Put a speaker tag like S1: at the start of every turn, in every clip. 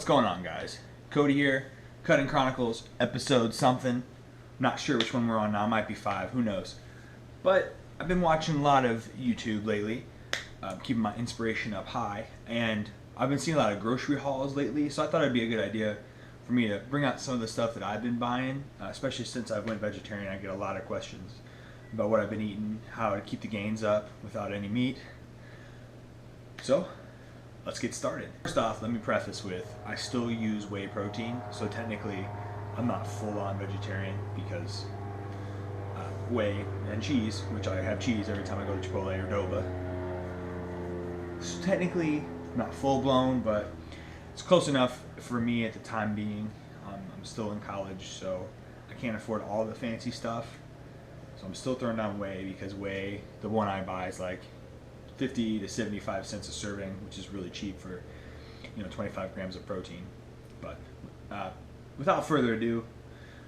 S1: going on, guys? Cody here, Cutting Chronicles, episode something. Not sure which one we're on now. Might be 5. Who knows? But I've been watching a lot of YouTube lately, keeping my inspiration up high, and I've been seeing a lot of grocery hauls lately. So I thought it'd be a good idea for me to bring out some of the stuff that I've been buying, especially since I went vegetarian. I get a lot of questions about what I've been eating, how to keep the gains up without any meat. So let's get started. First off, let me preface with I still use whey protein, so technically I'm not full-on vegetarian because whey and cheese, which I have cheese every time I go to Chipotle or Doba. So technically not full-blown, but it's close enough for me at the time being. I'm still in college, so I can't afford all the fancy stuff. So I'm still throwing down whey because whey, the one I buy, is like 50 to 75 cents a serving, which is really cheap for 25 grams of protein. But without further ado,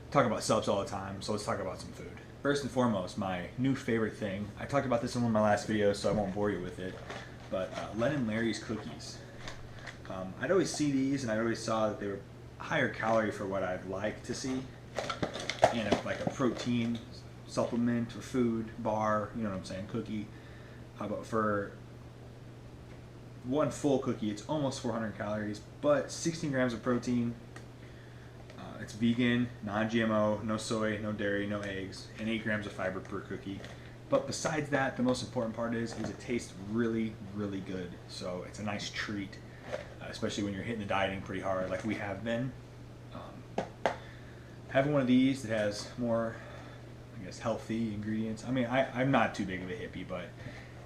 S1: talk about subs all the time, so let's talk about some food. First and foremost, my new favorite thing. I talked about this in one of my last videos, so I won't bore you with it. But Len and Larry's cookies. I'd always see these, and I always saw that they were higher calorie for what I'd like to see, and like a protein supplement or food bar, you know what I'm saying, cookie. But for one full cookie, it's almost 400 calories, but 16 grams of protein. It's vegan, non-GMO, no soy, no dairy, no eggs, and 8 grams of fiber per cookie. But besides that, the most important part is it tastes really, really good. So it's a nice treat, especially when you're hitting the dieting pretty hard like we have been. Having one of these that has more, I guess, healthy ingredients. I mean, I'm not too big of a hippie, but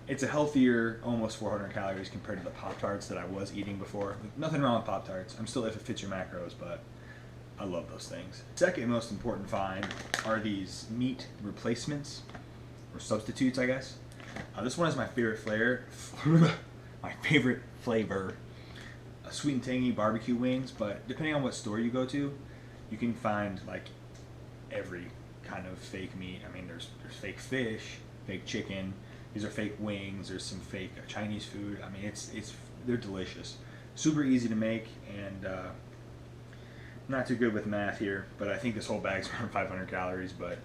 S1: it's a healthier, almost 400 calories compared to the Pop-Tarts that I was eating before. Nothing wrong with Pop-Tarts. I'm still if it fits your macros, but I love those things. Second most important find are these meat replacements, or substitutes, I guess. This one is my favorite flavor. Sweet and tangy barbecue wings, but depending on what store you go to, you can find like every kind of fake meat. I mean, there's fake fish, fake chicken. These are fake wings. There's some fake Chinese food. I mean, they're delicious, super easy to make, and not too good with math here, but I think this whole bag's around 500 calories. But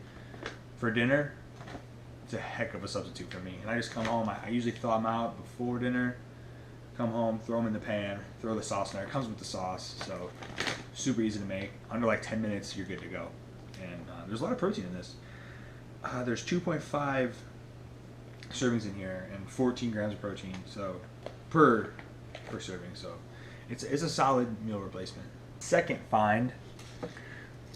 S1: for dinner, it's a heck of a substitute for me. And I just come home. I usually thaw them out before dinner. Come home, throw them in the pan, throw the sauce in there. It comes with the sauce, so super easy to make. Under like 10 minutes, you're good to go. And there's a lot of protein in this. There's 2.5 servings in here and 14 grams of protein, so per serving. So it's a solid meal replacement. Second find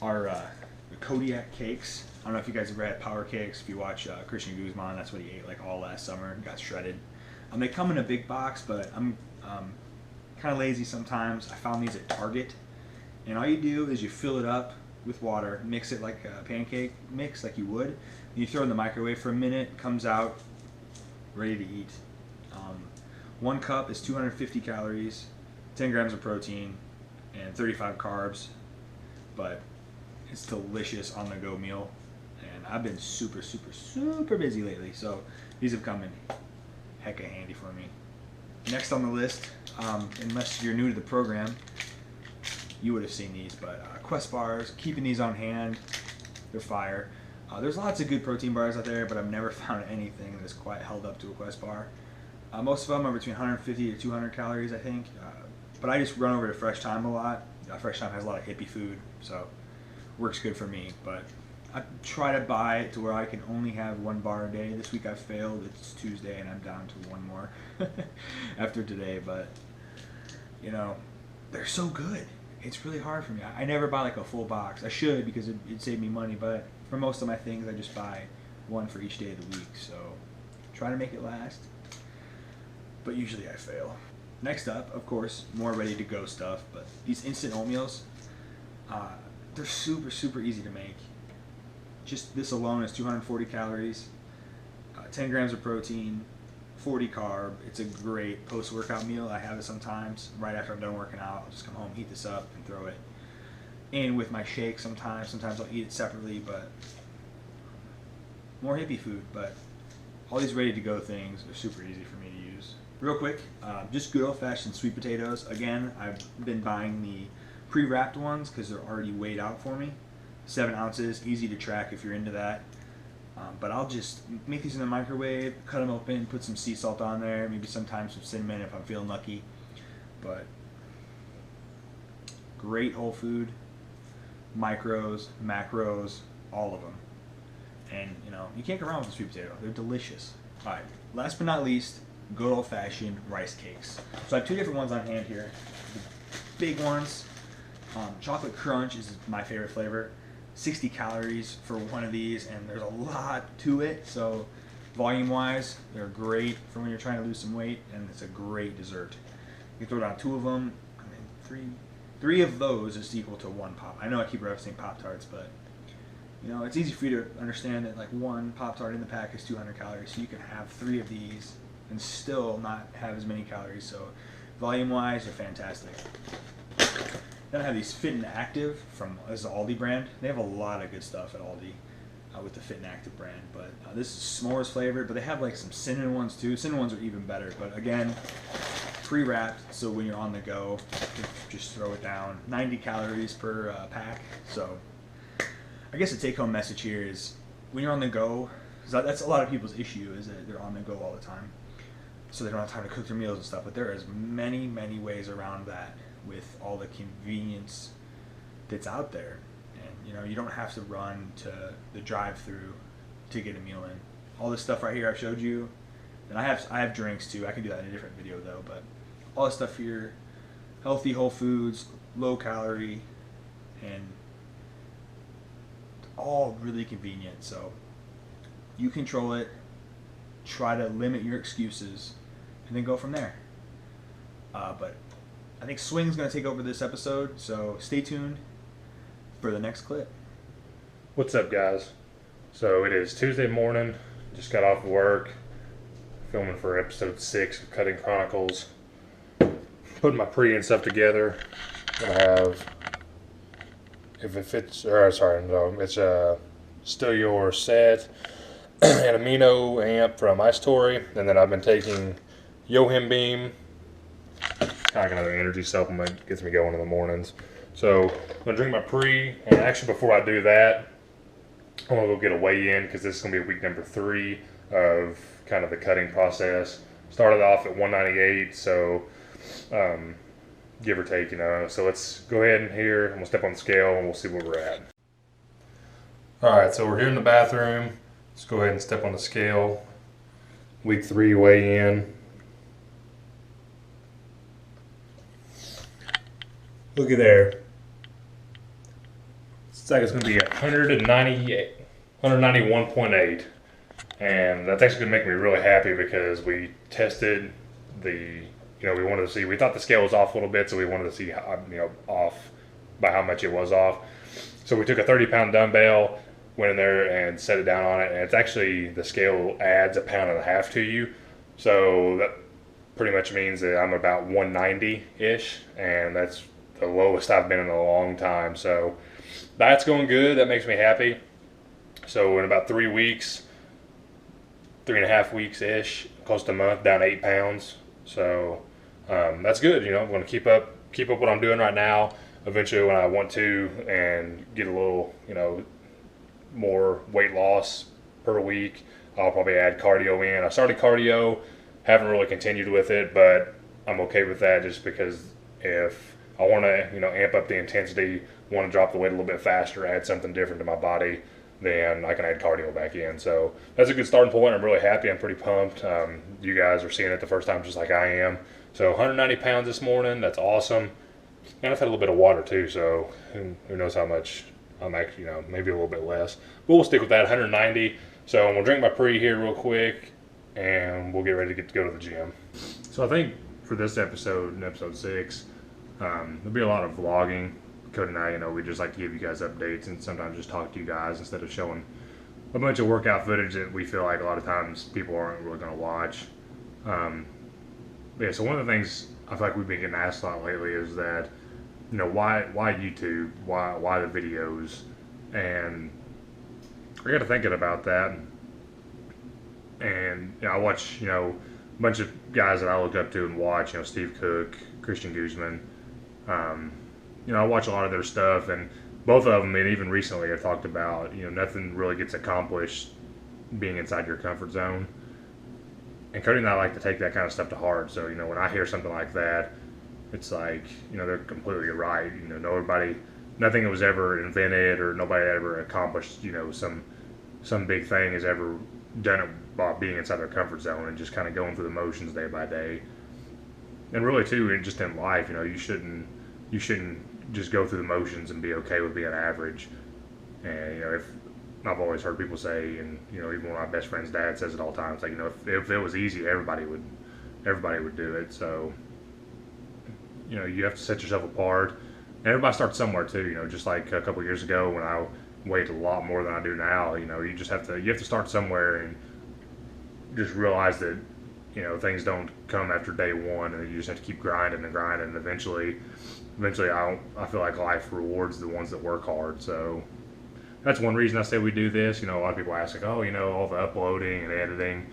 S1: are the Kodiak cakes. I don't know if you guys ever had power cakes. If you watch Christian Guzman, that's what he ate like all last summer. Got shredded. They come in a big box, but I'm kind of lazy sometimes. I found these at Target, and all you do is you fill it up with water, mix it like a pancake mix, like you would, and you throw it in the microwave for a minute. It comes out ready to eat. 1 cup is 250 calories, 10 grams of protein, and 35 carbs, but it's delicious on-the-go meal. And I've been super, super, super busy lately, so these have come in hecka handy for me. Next on the list, unless you're new to the program, you would have seen these, but Quest bars, keeping these on hand, they're fire. There's lots of good protein bars out there, but I've never found anything that's quite held up to a Quest bar. Most of them are between 150 to 200 calories, I think. But I just run over to Fresh Time a lot. Fresh Time has a lot of hippie food, so works good for me. But I try to buy it to where I can only have 1 bar a day. This week I failed. It's Tuesday, and I'm down to 1 more after today. But they're so good. It's really hard for me. I never buy like a full box. I should, because it'd save me money, but for most of my things I just buy 1 for each day of the week, so try to make it last, but usually I fail. Next up, of course, more ready to go stuff, but these instant oatmeals, they're super, super easy to make. Just this alone is 240 calories, 10 grams of protein, 40 carb. It's a great post-workout meal. I have it sometimes right after I'm done working out. I'll just come home, heat this up, and throw it in with my shake sometimes. Sometimes I'll eat it separately, but more hippie food, but all these ready to go things are super easy for me to use. Real quick, just good old fashioned sweet potatoes. Again, I've been buying the pre-wrapped ones because they're already weighed out for me. 7 ounces, easy to track if you're into that. But I'll just make these in the microwave, cut them open, put some sea salt on there, maybe sometimes some cinnamon if I'm feeling lucky. But great whole food, micros, macros, all of them. And you know, you can't go wrong with a sweet potato. They're delicious. All right, last but not least, good old fashioned rice cakes. So I have 2 different ones on hand here. The big ones, chocolate crunch is my favorite flavor. 60 calories for one of these, and there's a lot to it. So volume wise, they're great for when you're trying to lose some weight, and it's a great dessert. You can throw down 2 of them. I mean, three of those is equal to 1 pop. I know I keep referencing Pop-Tarts, but you know, it's easy for you to understand that like 1 Pop-Tart in the pack is 200 calories, so you can have 3 of these and still not have as many calories. So volume wise, they're fantastic. Then I have these Fit and Active from this is the Aldi brand. They have a lot of good stuff at Aldi with the Fit and Active brand. But this is s'mores flavored, but they have like some cinnamon ones too. Cinnamon ones are even better. But again, pre-wrapped, so when you're on the go, just throw it down. 90 calories per pack. So I guess the take-home message here is when you're on the go, that's a lot of people's issue is that they're on the go all the time. So they don't have time to cook their meals and stuff. But there is many, many ways around that with all the convenience that's out there. And you know, you don't have to run to the drive-through to get a meal in. All this stuff right here I've showed you, and I have drinks too. I can do that in a different video though, but all this stuff here, healthy whole foods, low calorie, and all really convenient. So you control it, try to limit your excuses, and then go from there. But I think Swing's going to take over this episode, so stay tuned for the next clip.
S2: What's up, guys? So it is Tuesday morning, just got off work, filming for episode 6 of Cutting Chronicles, putting my pre and stuff together. I have, it's Still Your Set, an amino amp from Ice Tory, and then I've been taking Yohim Beam, kind of another energy supplement, gets me going in the mornings. So I'm gonna drink my pre, and actually before I do that, I'm gonna go get a weigh-in because this is gonna be week number 3 of kind of the cutting process. Started off at 198, so give or take, you know. So let's go ahead and here, and we'll step on the scale and we'll see where we're at. All right, so we're here in the bathroom. Let's go ahead and step on the scale. Week 3 weigh-in. Looky there. It's like it's going to be 191.8. And that's actually going to make me really happy because we tested we wanted to see, we thought the scale was off a little bit, so we wanted to see how, off by how much it was off. So we took a 30-pound dumbbell, went in there and set it down on it, and it's actually, the scale adds 1.5 pounds to you. So that pretty much means that I'm about 190-ish, and that's the lowest I've been in a long time. So that's going good. That makes me happy. So in about 3 weeks, 3.5 weeks-ish, close to a month, down 8 pounds. So that's good. I'm going to keep up what I'm doing right now. Eventually, when I want to and get a little, more weight loss per week, I'll probably add cardio in. I started cardio, haven't really continued with it, but I'm okay with that just because if I want to, amp up the intensity, want to drop the weight a little bit faster, add something different to my body, then I can add cardio back in. So that's a good starting point. I'm really happy. I'm pretty pumped. You guys are seeing it the first time just like I am. So 190 pounds this morning. That's awesome. And I've had a little bit of water too, so who knows how much I'm actually, maybe a little bit less. But we'll stick with that, 190. So I'm going to drink my pre here real quick, and we'll get ready to go to the gym. So I think for this episode, episode 6, there'll be a lot of vlogging. Cody and I, we just like to give you guys updates and sometimes just talk to you guys instead of showing a bunch of workout footage that we feel like a lot of times people aren't really going to watch. Yeah, so one of the things I feel like we've been getting asked a lot lately is that, why YouTube? Why the videos? And I got to thinking about that. And I watch, a bunch of guys that I look up to and watch, Steve Cook, Christian Guzman. Um, I watch a lot of their stuff, and both of them, and even recently, have talked about, nothing really gets accomplished being inside your comfort zone. And Cody and I like to take that kind of stuff to heart. So, when I hear something like that, it's like, they're completely right. Nobody, nothing that was ever invented or nobody ever accomplished, some big thing has ever done it by being inside their comfort zone and just kind of going through the motions day by day. And really, too, just in life, you shouldn't just go through the motions and be okay with being average. And if I've always heard people say, and even one of my best friend's dad says it all the time. It's like, if it was easy, everybody would do it. So you have to set yourself apart. And everybody starts somewhere too. Just like a couple years ago when I weighed a lot more than I do now. You just have to start somewhere and just realize that things don't come after day one, and you just have to keep grinding and grinding. And eventually, I feel like life rewards the ones that work hard. So that's one reason I say we do this. A lot of people ask like, oh, all the uploading and editing,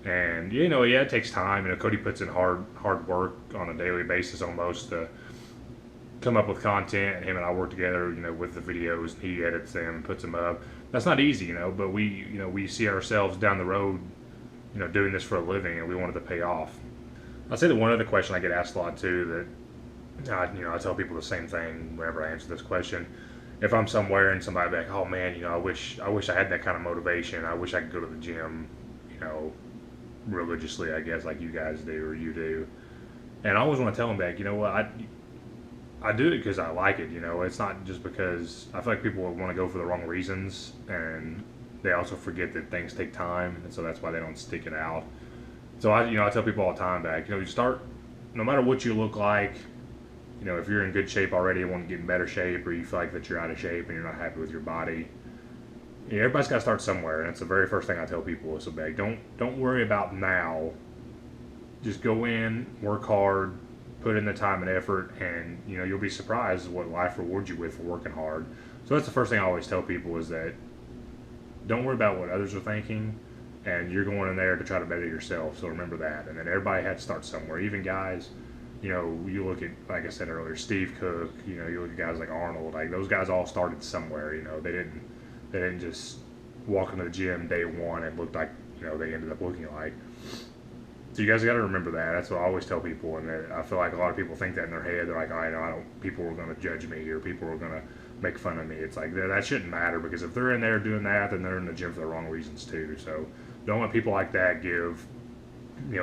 S2: and yeah, it takes time. Cody puts in hard work on a daily basis almost to come up with content, and him and I work together, with the videos, and he edits them and puts them up. That's not easy, but we see ourselves down the road, doing this for a living, and we want it to pay off. I'll say the one other question I get asked a lot too, that I tell people the same thing whenever I answer this question. If I'm somewhere and somebody be like, oh man, I wish I had that kind of motivation. I wish I could go to the gym, religiously, I guess, like you guys do or you do. And I always want to tell them back, what, I do it because I like it. It's not just because I feel like people want to go for the wrong reasons, and they also forget that things take time, and so that's why they don't stick it out. So I tell people all the time back, you start, no matter what you look like, if you're in good shape already and want to get in better shape, or you feel like that you're out of shape and you're not happy with your body, everybody's got to start somewhere, and it's the very first thing I tell people is, so big, don't worry about now. Just go in, work hard, put in the time and effort, and you'll be surprised what life rewards you with for working hard. So that's the first thing I always tell people is that don't worry about what others are thinking, and you're going in there to try to better yourself. So remember that. And then everybody had to start somewhere. Even guys, you look at, like I said earlier, Steve Cook. You look at guys like Arnold. Like those guys all started somewhere. They didn't just walk into the gym day one and look like they ended up looking like. So you guys got to remember that. That's what I always tell people, and I feel like a lot of people think that in their head. They're like, I don't. People are going to judge me, or people are going to make fun of me. It's like that shouldn't matter, because if they're in there doing that, then they're in the gym for the wrong reasons too. So don't let people like that give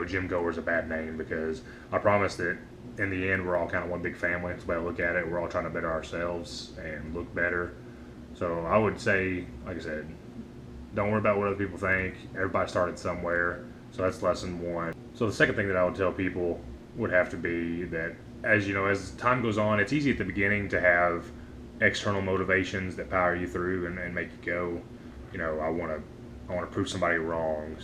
S2: gym goers a bad name, because I promise that in the end we're all kind of one big family. That's the way I look at it. We're all trying to better ourselves and look better. So I would say, like I said, don't worry about what other people think. Everybody started somewhere. So that's lesson one. So the second thing that I would tell people would have to be that as time goes on, it's easy at the beginning to have external motivations that power you through and make you go, I want to prove somebody wrong.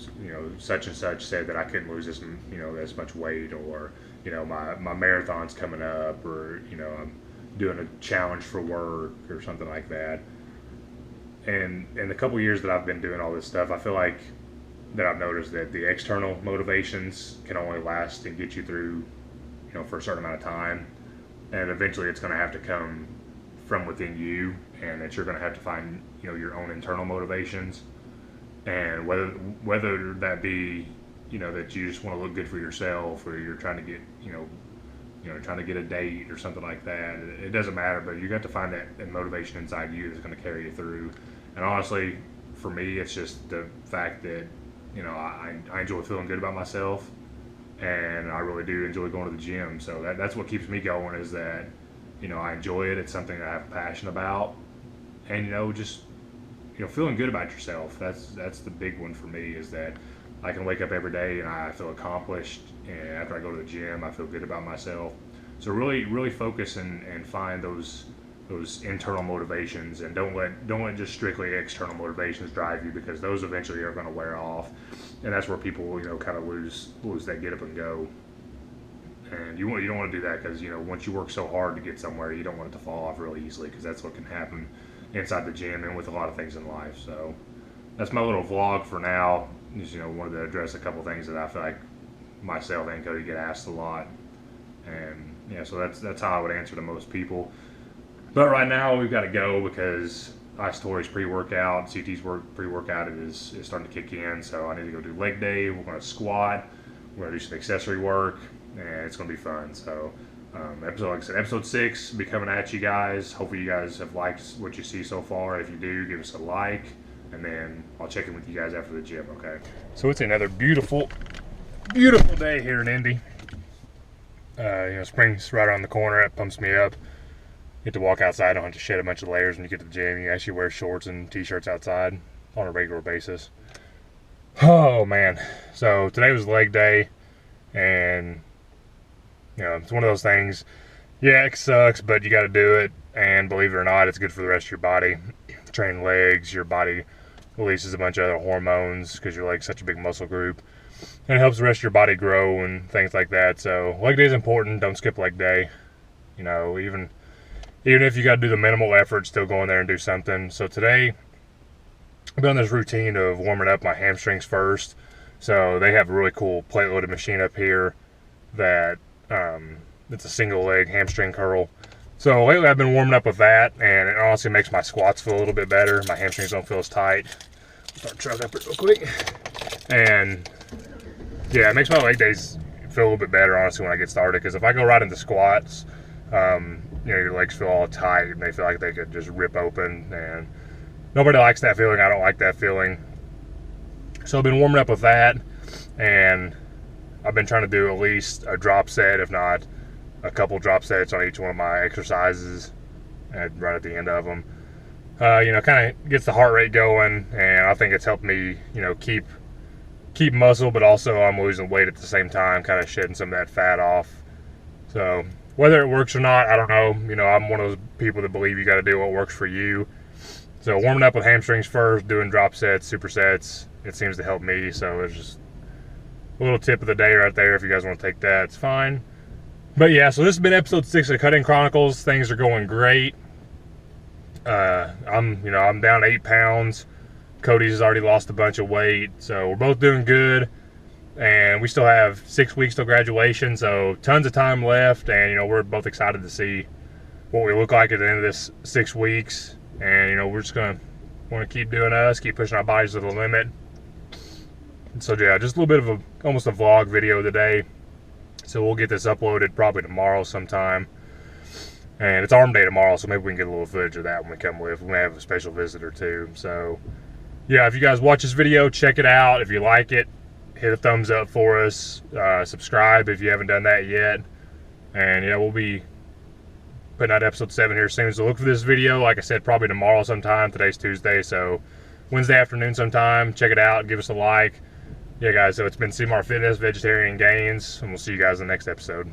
S2: Such and such said that I couldn't lose this much weight, or my marathon's coming up, or I'm doing a challenge for work or something like that. And in the couple years that I've been doing all this stuff, I feel like that I've noticed that the external motivations can only last and get you through, for a certain amount of time, and eventually it's going to have to come from within you, and that you're going to have to find, your own internal motivations, and whether that be, that you just want to look good for yourself, or you're trying to get, trying to get a date or something like that. It doesn't matter, but you got to find that motivation inside you that's going to carry you through. And honestly, for me, it's just the fact that I enjoy feeling good about myself, and I really do enjoy going to the gym. So that's what keeps me going, is that I enjoy it. It's something that I have a passion about, and just feeling good about yourself. That's the big one for me, is that I can wake up every day and I feel accomplished, and after I go to the gym, I feel good about myself. So really focus and find those internal motivations, and don't let just strictly external motivations drive you, because those eventually are going to wear off, and that's where people kind of lose that get up and go. And you don't want to do that, because once you work so hard to get somewhere, you don't want it to fall off really easily, because that's what can happen inside the gym and with a lot of things in life. So that's my little vlog for now. just, wanted to address a couple things that I feel like myself and Cody get asked a lot. And yeah, so that's how I would answer to most people. But right now we've got to go because Tori's pre-workout, CT's pre-workout is starting to kick in. So I need to go do leg day. We're going to squat. We're going to do some accessory work, and it's going to be fun. So like I said, episode 6 will be coming at you guys. Hopefully you guys have liked what you see so far. If you do, give us a like, and then I'll check in with you guys after the gym, okay? So it's another beautiful day here in Indy. Spring's right around the corner. It pumps me up. Get to walk outside. Don't have to shed a bunch of layers when you get to the gym. You actually wear shorts and t-shirts outside on a regular basis. Oh man! So today was leg day, and it's one of those things. Yeah, it sucks, but you got to do it. And believe it or not, it's good for the rest of your body. Train legs, your body releases a bunch of other hormones because your leg's such a big muscle group, and it helps the rest of your body grow and things like that. So leg day is important. Don't skip leg day. Even if you got to do the minimal effort, still go in there and do something. So today, I've been on this routine of warming up my hamstrings first. So they have a really cool plate-loaded machine up here that it's a single leg hamstring curl. So lately I've been warming up with that, and it honestly makes my squats feel a little bit better. My hamstrings don't feel as tight. Start chugging up it real quick. And yeah, it makes my leg days feel a little bit better, honestly, when I get started. Because if I go right into squats, your legs feel all tight and they feel like they could just rip open, and nobody likes that feeling. I don't like that feeling. So I've been warming up with that, and I've been trying to do at least a drop set, if not a couple drop sets on each one of my exercises, and right at the end of them. Kind of gets the heart rate going, and I think it's helped me, keep muscle, but also I'm losing weight at the same time, kind of shedding some of that fat off. So whether it works or not, I don't know. I'm one of those people that believe you got to do what works for you. So warming up with hamstrings first, doing drop sets, supersets, it seems to help me. So it's just a little tip of the day right there. If you guys want to take that, it's fine. But yeah, so this has been episode 6 of Cut-In Chronicles. Things are going great. I'm down 8 pounds. Cody's already lost a bunch of weight, so we're both doing good. And we still have 6 weeks till graduation, so tons of time left. And we're both excited to see what we look like at the end of this 6 weeks. And we're just want to keep doing us, keep pushing our bodies to the limit. And so yeah, just a little bit of almost a vlog video today. So we'll get this uploaded probably tomorrow sometime. And it's arm day tomorrow, so maybe we can get a little footage of that when we come with. We may have a special visitor too. So yeah, if you guys watch this video, check it out. If you like it, hit a thumbs up for us. Subscribe if you haven't done that yet. And yeah, we'll be putting out episode 7 here soon. So look for this video, like I said, probably tomorrow sometime. Today's Tuesday, so Wednesday afternoon sometime. Check it out. Give us a like. Yeah, guys, so it's been CMart Fitness, Vegetarian Gains, and we'll see you guys in the next episode.